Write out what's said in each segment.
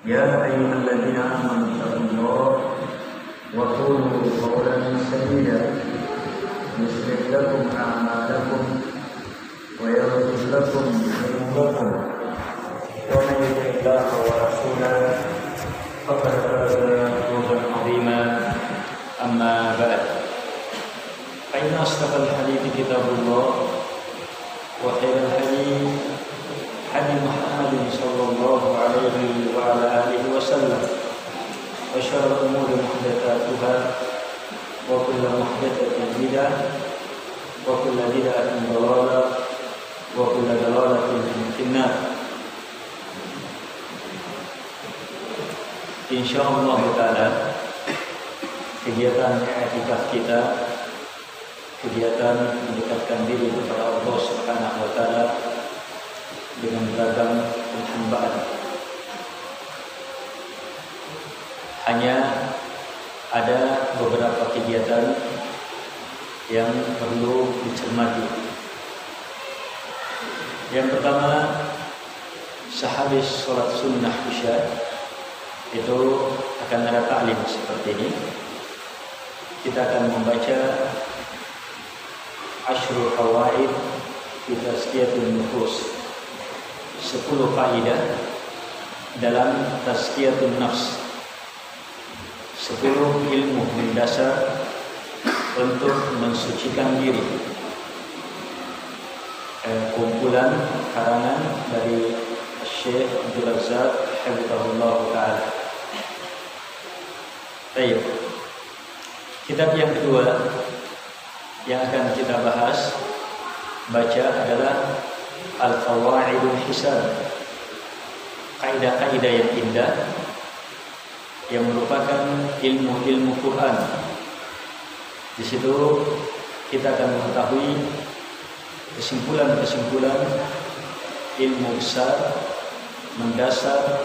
يا أيها الذين آمنوا اتقوا الله وقولوا قولا سديدا يصلح لكم أعمالكم ويغفر لكم ذنوبكم ومن يطع الله ورسوله فقد فاز فوزا عظيما أما بعد فإن أصدق الحديث كتاب الله وخير الهدي هدي محمد صلى الله عليه وعلى آله وسلم وشر الأمور محدثاتها وكل محدثة بدعة وكل بدعة ضلالة وكل ضلالة في النار. Insyaallah taala kegiatan i'tikaf kita, kegiatan mendekatkan diri kepada Allah Subhanahu wa taala dengan beragam penghambaan. Hanya ada beberapa kegiatan yang perlu dicermati. Yang pertama, sehabis sholat sunnah isya itu akan ada ta'lim seperti ini. Kita akan membaca Ashrul Fawaid fi Tazkiyatun Nufus, 10 faedah dalam Tazkiyatun Nafs, 10 ilmu mendasar untuk mensucikan diri. Kumpulan karangan dari Syekh Abdul Razak Hafizahullah Ta'ala. Baik. Kitab yang kedua yang akan kita bahas, baca adalah Al-Qawaidul Hisan, kaidah-kaidah yang indah yang merupakan ilmu-ilmu Quran. Di situ kita akan mengetahui kesimpulan-kesimpulan ilmu besar, mendasar,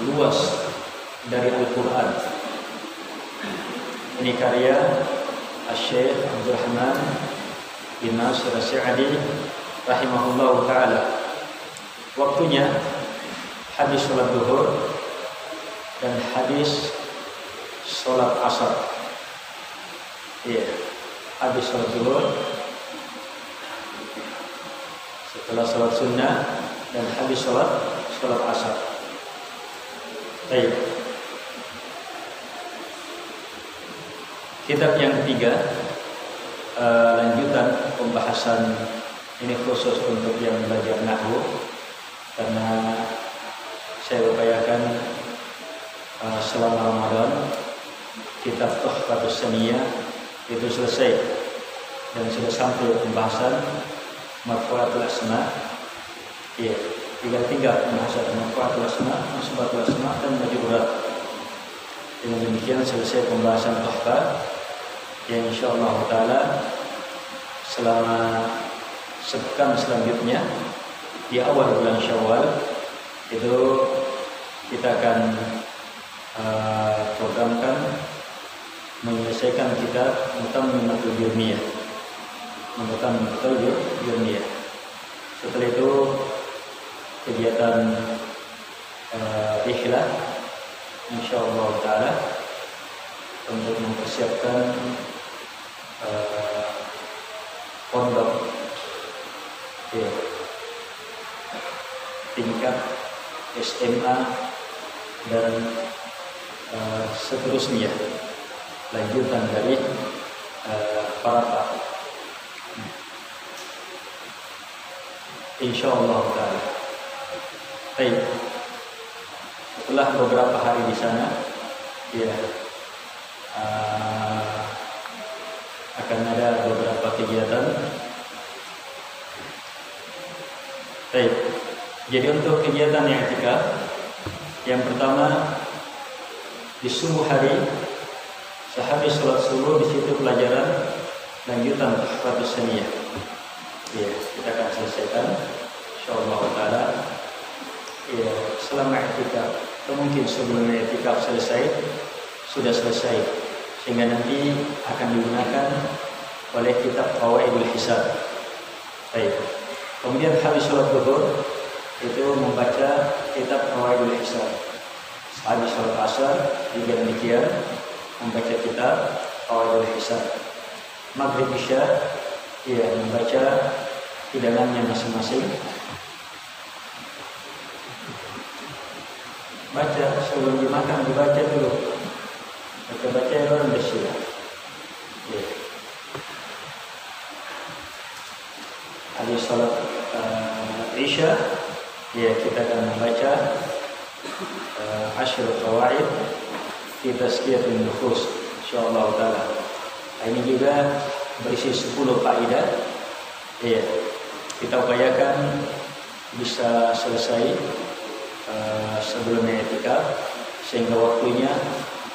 luas dari Al-Quran. Ini karya Syekh Abdul Rahman bin Nasir As-Sa'di rahimahullah ta'ala. Waktunya hadis sholat duhur dan hadis sholat asar. Iya, hadis sholat duhur setelah sholat sunnah dan hadis sholat asar. Baik. Kitab yang ketiga, lanjutan pembahasan ini khusus untuk yang belajar nahwu, karena saya upayakan selama Ramadan kitab Tuhfatus Saniyah itu selesai dan sudah sampai pembahasan Marfu'atul Asma. Iya, tinggal pembahasan Marfu'atul Asma, Nasbatul Asma dan Majrurat. Dengan demikian selesai pembahasan Tuhfah yang insyaallah taala selama sepekan selanjutnya di awal bulan Syawal itu kita akan programkan menyelesaikan kitab Mutammimatul Yurmiyah. Setelah itu kegiatan ikhlas insyaallah taala untuk mempersiapkan pondok tingkat SMA dan seterusnya, lanjutan dari para insyaallah taala. Baik. Setelah beberapa hari di sana, akan ada beberapa kegiatan. Baik. Jadi untuk kegiatan yang i'tikaf, yang pertama di subuh hari, sehabis sholat subuh di situ pelajaran lanjutan Tuhfatus Saniyah. Ya, kita akan selesaikan insyaallah taala. Ya, selama i'tikaf atau mungkin sebelum i'tikaf sudah selesai, sehingga nanti akan digunakan oleh kitab Qawaidul Hisab. Baik. Kemudian habis sholat zuhur itu membaca kitab Qawaidul Hisab habis sholat asar juga demikian membaca kitab Qawaidul Hisab. Maghrib isya ya membaca hidangannya masing-masing. Baca sebelum dimakan, dibaca dulu. Baca orang bersih. Ya. Habis sholat isya, ya kita akan membaca Ashrul Qawaid fi Tazkiyatin Nufus, insyaallah taala. Ini juga berisi 10 faedah. Ya. Kita upayakan bisa selesai sebelum i'tikaf sehingga waktunya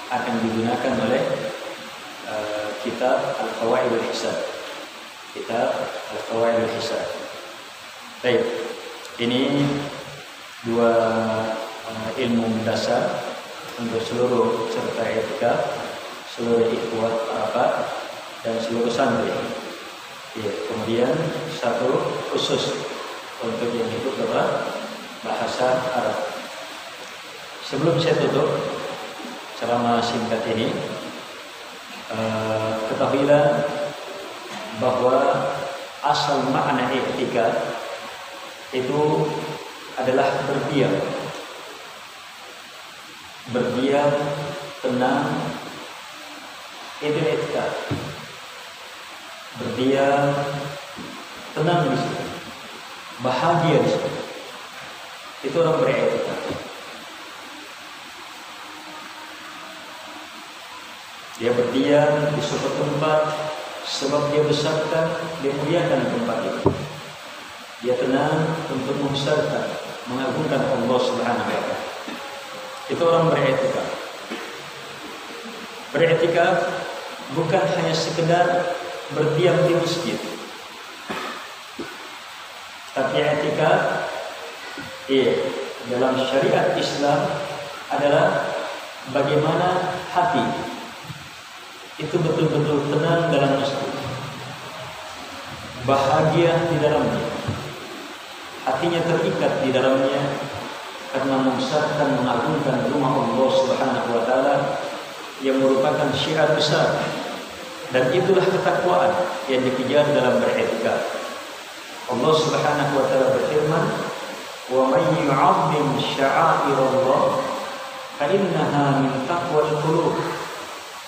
akan digunakan oleh kitab Al-Qawaidul Hisab. Kitab Al-Qawaidul Hisab. Baik. Ini 2 ilmu dasar untuk seluruh peserta i'tikaf, seluruh ikhwah Arafat dan seluruh santri. Ya, kemudian 1 khusus untuk yang itu bahasa Arab. Sebelum saya tutup ceramah singkat ini, ketahuilah bahwa asal makna i'tikaf itu adalah berdiam, tenang, itu i'tikaf. Berdiam, tenang di situ, bahagia di situ. Itu orang beriktikaf. Dia berdiam di suatu tempat sebab dia besarkan, dia muliakan tempat itu. Dia tenang untuk membesarkan, mengagungkan Allah Subhanahu wa taala. Itu orang beriktikaf. Beriktikaf bukan hanya sekedar berdiam di masjid. Tapi i'tikaf dalam syariat Islam adalah bagaimana hati itu betul-betul tenang dalam masjid, bahagia di dalamnya, hatinya terikat di dalamnya karena membesarkan, mengagungkan rumah Allah Subhanahu wa taala yang merupakan syiar besar, dan itulah ketakwaan yang dikejar dalam beriktikaf. Allah Subhanahu wa taala berfirman, "Wa may yu'azzim sya'airallah fa innaha min taqwal qulub."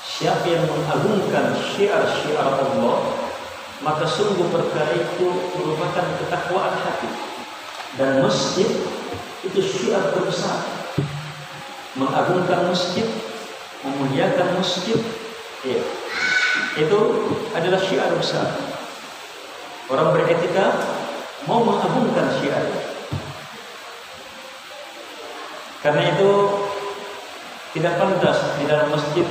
Siapa yang mengagungkan syiar-syiar Allah, maka sungguh perkara itu merupakan ketakwaan hati. Dan masjid itu syiar terbesar. Mengagungkan masjid, memuliakan masjid, itu adalah syiar besar. Orang beriktikaf mau mengagungkan syiar. Karena itu tidak pantas di dalam masjid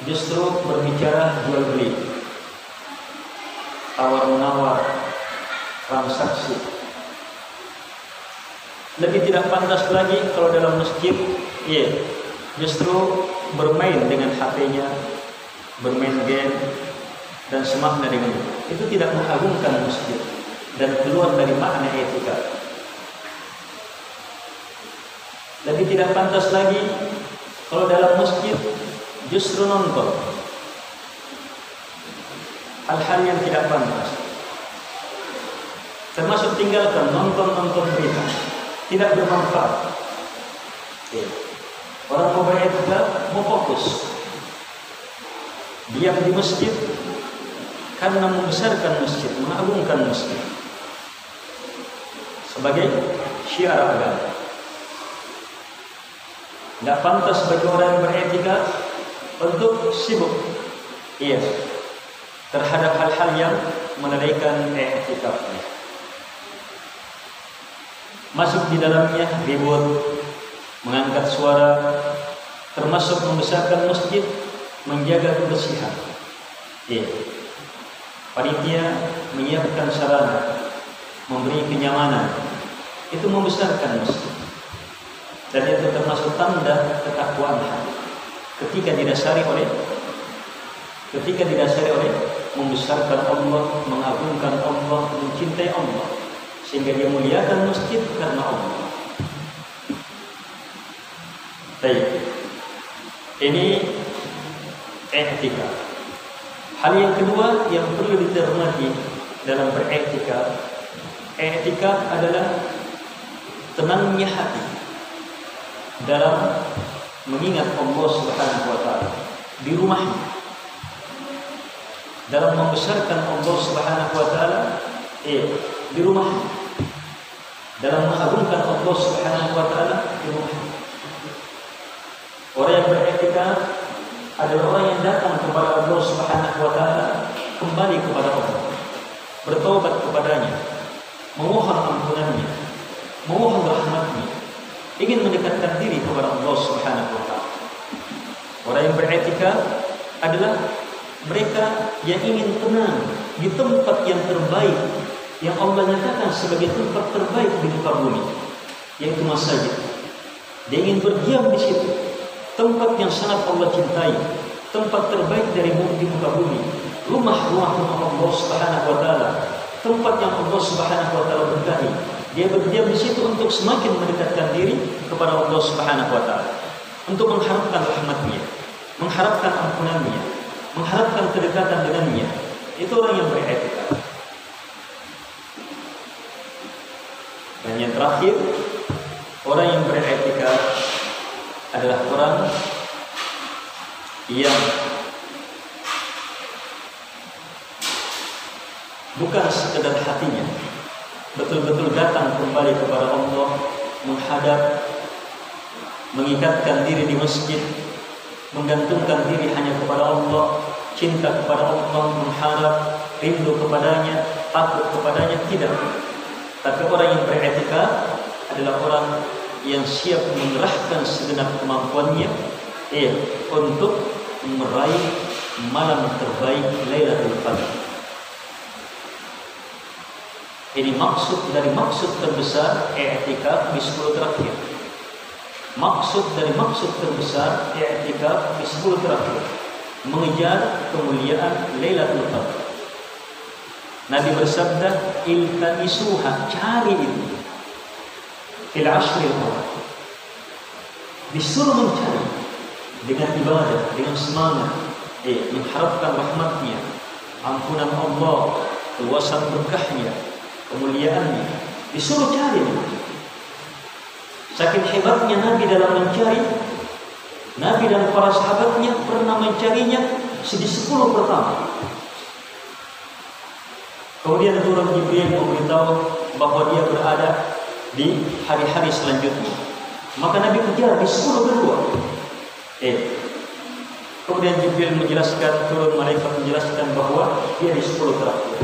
justru berbicara jual beli, tawar menawar, transaksi. Lebih tidak pantas lagi kalau dalam masjid justru bermain dengan HP-nya, bermain game dan semakna dengan itu tidak mengagungkan masjid dan keluar dari makna i'tikaf. Lebih tidak pantas lagi kalau dalam masjid justru nonton hal-hal yang tidak pantas, termasuk tinggalkan nonton berita, tidak bermanfaat. Orang mau beriktikaf, mau fokus, diam di masjid karena membesarkan masjid, mengagungkan masjid sebagai syiar agama. Tidak pantas bagi orang yang beriktikaf untuk sibuk terhadap hal-hal yang melalaikan i'tikafnya. Masuk di dalamnya ribut, mengangkat suara, termasuk membesarkan masjid, menjaga kebersihan. Panitia menyiapkan sarana, memberi kenyamanan, itu membesarkan masjid. Dan itu termasuk tanda ketakwaan hati. Ketika didasari oleh membesarkan Allah, mengagungkan Allah, mencintai Allah, sehingga dia muliakan masjid karena Allah. Baik. Ini i'tikaf. Hal yang kedua yang perlu dicermati dalam beriktikaf, i'tikaf adalah tenangnya hati dalam mengingat Allah Subhanahu wa taala di rumahnya, dalam membesarkan Allah Subhanahu wa taala di rumahnya, dalam mengagungkan Allah Subhanahu wa taala di rumahnya. Orang yang beriktikaf adalah orang yang datang kepada Allah Subhanahu wa taala, kembali kepada Allah, bertobat kepadanya, memohon ampunannya, memohon rahmatnya, ingin mendekatkan diri kepada Allah Subhanahu wa taala. Orang yang beriktikaf adalah mereka yang ingin tenang di tempat yang terbaik yang Allah nyatakan sebagai tempat terbaik di muka bumi, yaitu masjid. Dia ingin berdiam di situ, tempat yang sangat Allah cintai, tempat terbaik dari di muka bumi, rumah-rumah Allah Subhanahu wa taala, tempat yang Allah Subhanahu wa taala berkahi. Dia berdiam di situ untuk semakin mendekatkan diri kepada Allah Subhanahu wa taala, untuk mengharapkan rahmat-Nya, mengharapkan ampunan-Nya, mengharapkan kedekatan dengannya. Itu orang yang beriktikaf. Dan yang terakhir, orang yang beriktikaf adalah orang yang bukan sekedar hatinya betul-betul datang kembali kepada Allah, menghadap, mengikatkan diri di masjid, menggantungkan diri hanya kepada Allah, cinta kepada Allah, mengharap, rindu kepadanya, takut kepadanya, tidak. Tapi orang yang beriktikaf adalah orang yang siap mengerahkan segenap kemampuannya untuk meraih malam terbaik Lailatul Qadar. Ini maksud terbesar i'tikaf di 10 terakhir. Maksud terbesar i'tikaf di 10 terakhir, mengejar kemuliaan Lailatul Qadar. Nabi bersabda, iltamisuha, cari itu fil ashril awal. Disuruh mencari dengan ibadah, dengan semangat, mengharapkan rahmatnya, ampunan Allah, luasan berkahnya, kemuliaannya. Disuruh cari. Saking hebatnya Nabi dalam mencari, Nabi dan para sahabatnya pernah mencarinya di 10 pertama. Kemudian turun Jibril memberitahu bahwa dia berada di hari-hari selanjutnya. Maka Nabi kejar di 10 kedua. Kemudian Jibril menjelaskan, turun malaikat menjelaskan bahwa dia di 10 terakhir.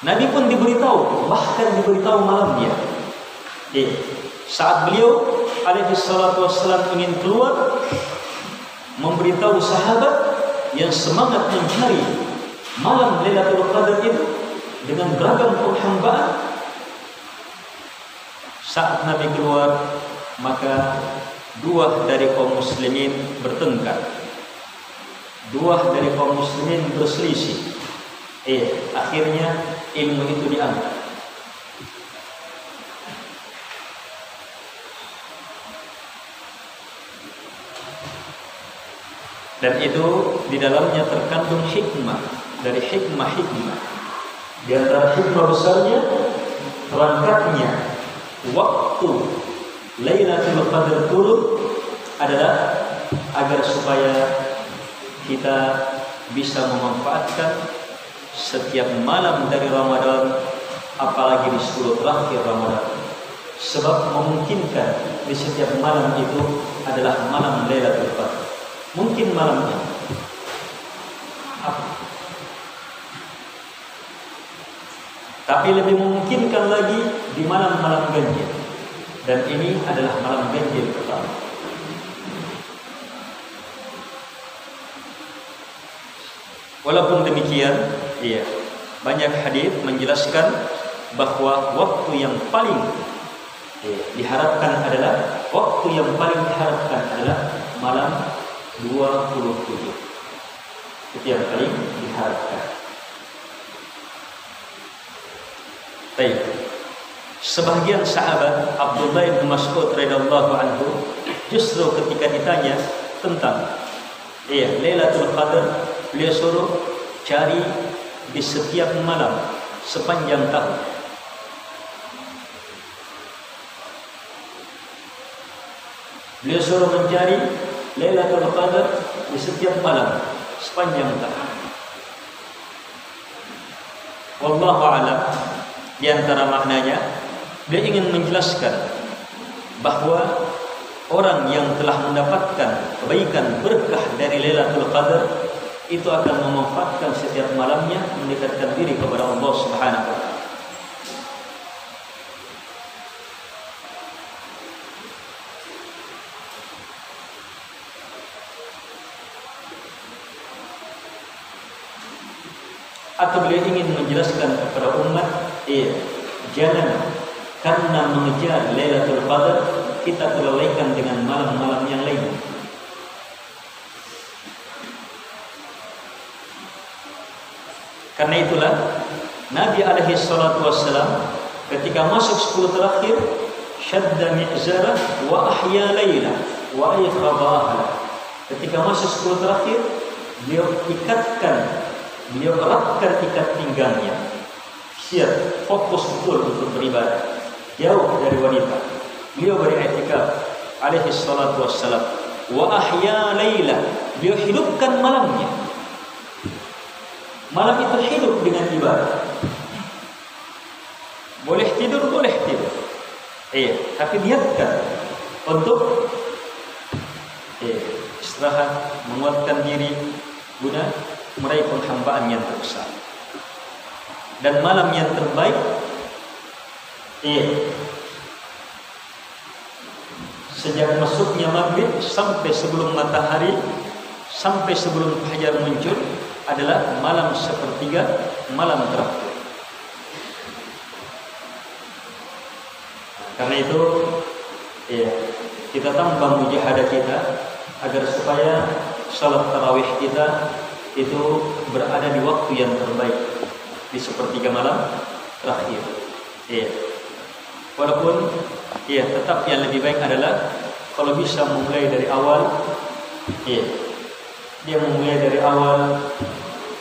Nabi pun diberitahu, bahkan diberitahu malamnya. Saat beliau alaihi salatu wassalam ingin keluar, memberitahu sahabat yang semangat mencari malam Lailatul Qadar itu dengan beragam penghambaan. Saat Nabi keluar, maka dua dari kaum muslimin bertengkar, dua dari kaum muslimin berselisih. Akhirnya ilmu itu diangkat. Dan itu di dalamnya terkandung hikmah. Dari hikmah-hikmah, di antara hikmah besarnya, terangkatnya waktu Lailatul Qadar turun adalah agar supaya kita bisa memanfaatkan setiap malam dari Ramadan, apalagi di 10 terakhir Ramadan. Sebab memungkinkan di setiap malam itu adalah malam Lailatul Qadar. Mungkin malamnya tapi lebih memungkinkan lagi di malam-malam ganjil. Dan ini adalah malam ganjil pertama. Walaupun demikian, banyak hadis menjelaskan bahwa waktu yang paling diharapkan adalah malam 27. Itu yang paling diharapkan. Baik. Sebahagian sahabat Abdullah bin Mas'ud radhiyallahu anhu justru ketika ditanya tentang Lailatul Qadar, beliau suruh cari di setiap malam sepanjang tahun. Beliau suruh mencari Lailatul Qadar di setiap malam sepanjang tahun. Wallahu a'lam. Di antara maknanya, dia ingin menjelaskan bahwa orang yang telah mendapatkan kebaikan berkah dari Lailatul Qadar itu akan memanfaatkan setiap malamnya mendekatkan diri kepada Allah Subhanahu wa taala. Atau beliau ingin menjelaskan kepada umat, jangan karena mengejar Lailatul Qadar kita terlalaikan dengan malam-malam yang lain. Karena itulah Nabi alaihi salatu wassalam ketika masuk 10 terakhir, syadda mi'zara wa ahya laila wa ayqadha ahla. Ketika masuk 10 terakhir, beliau eratkan ikat pinggangnya, siap fokus betul untuk beribadah, jauh dari wanita. Beliau beriktikaf alaihi salatu wassalam. Wa ahya laila, beliau hidupkan malamnya. Malam itu hidup dengan ibadah. Boleh tidur, tapi niatkan untuk istirahat, menguatkan diri guna meraih penghambaan yang terbesar. Dan malam yang terbaik sejak masuknya maghrib sampai sebelum matahari, sampai sebelum fajar muncul adalah malam sepertiga malam terakhir. Karena itu kita tambah mujahadah kita agar supaya salat tarawih kita itu berada di waktu yang terbaik, di sepertiga malam terakhir. Walaupun tetap yang lebih baik adalah kalau bisa memulai dari awal. Dia memulai dari awal,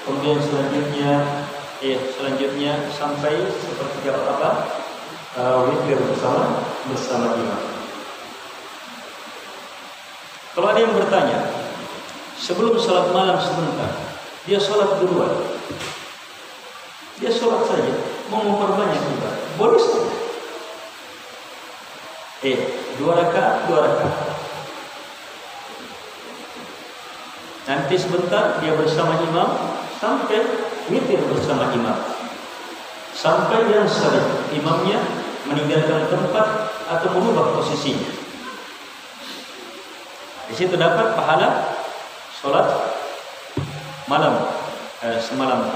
kemudian selanjutnya sampai sepertiga witir bersama imam. Kalau ada yang bertanya, sebelum sholat malam sebentar, dia sholat duluan, dia sholat saja, mau memperbanyak ibadah, boleh saja. 2 rakaat. Nanti sebentar dia bersama imam sampai witir bersama imam, sampai yang sering imamnya meninggalkan tempat atau merubah posisinya. Di situ dapat pahala sholat malam semalam.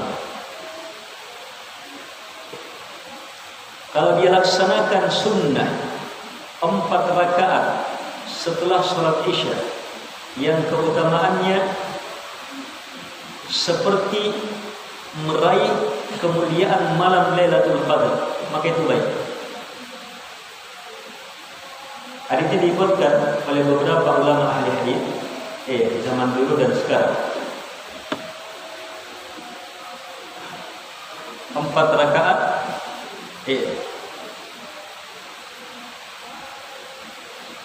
Kalau dia laksanakan sunnah 4 rakaat setelah sholat isya yang keutamaannya seperti meraih kemuliaan malam Lailatul Qadar, maka itu baik. Hadis ini dibuatkan oleh beberapa ulama ahli hadis di zaman dulu dan sekarang. 4 rakaat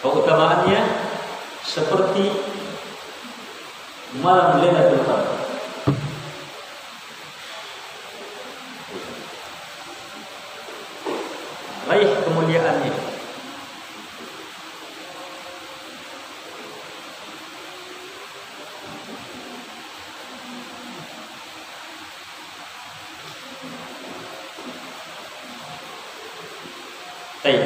keutamaannya seperti malam Lailatul Qadar. Raih kemuliaannya. Baik.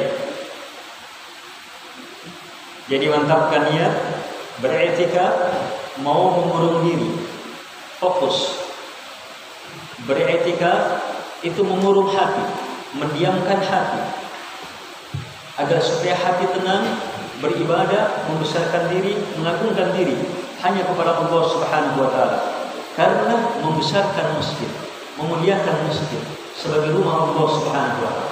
Jadi mantapkan niat, beriktikaf, mau mengurung diri, fokus. Beriktikaf itu mengurung hati, mendiamkan hati, agar supaya hati tenang, beribadah, membesarkan diri, mengagungkan diri hanya kepada Allah Subhanahu wa taala. Karena membesarkan masjid, memuliakan masjid sebagai rumah Allah Subhanahu wa taala.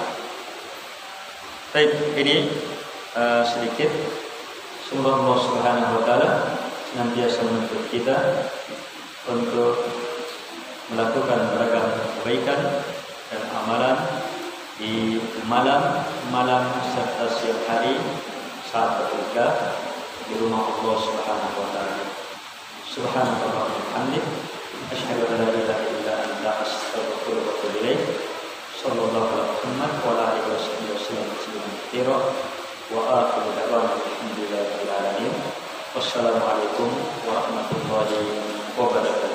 Baik, ini sedikit. Semoga Allah Subhanahu wa taala senantiasa menuntut kita untuk melakukan beragam kebaikan dan amalan di malam serta siang hari saat berbuka di rumah Allah Subhanahu wa taala. Subhanallah wa bihamdihi asyhadu an la ilaha illa anta astaghfiruka wa atubu ilaik. Sallallahu alaihi Muhammad wa ala alihi wasallam katsiran wa akhiru da'wana alhamdulillahi rabbil alamin. Wassalamualaikum warahmatullahi wabarakatuh.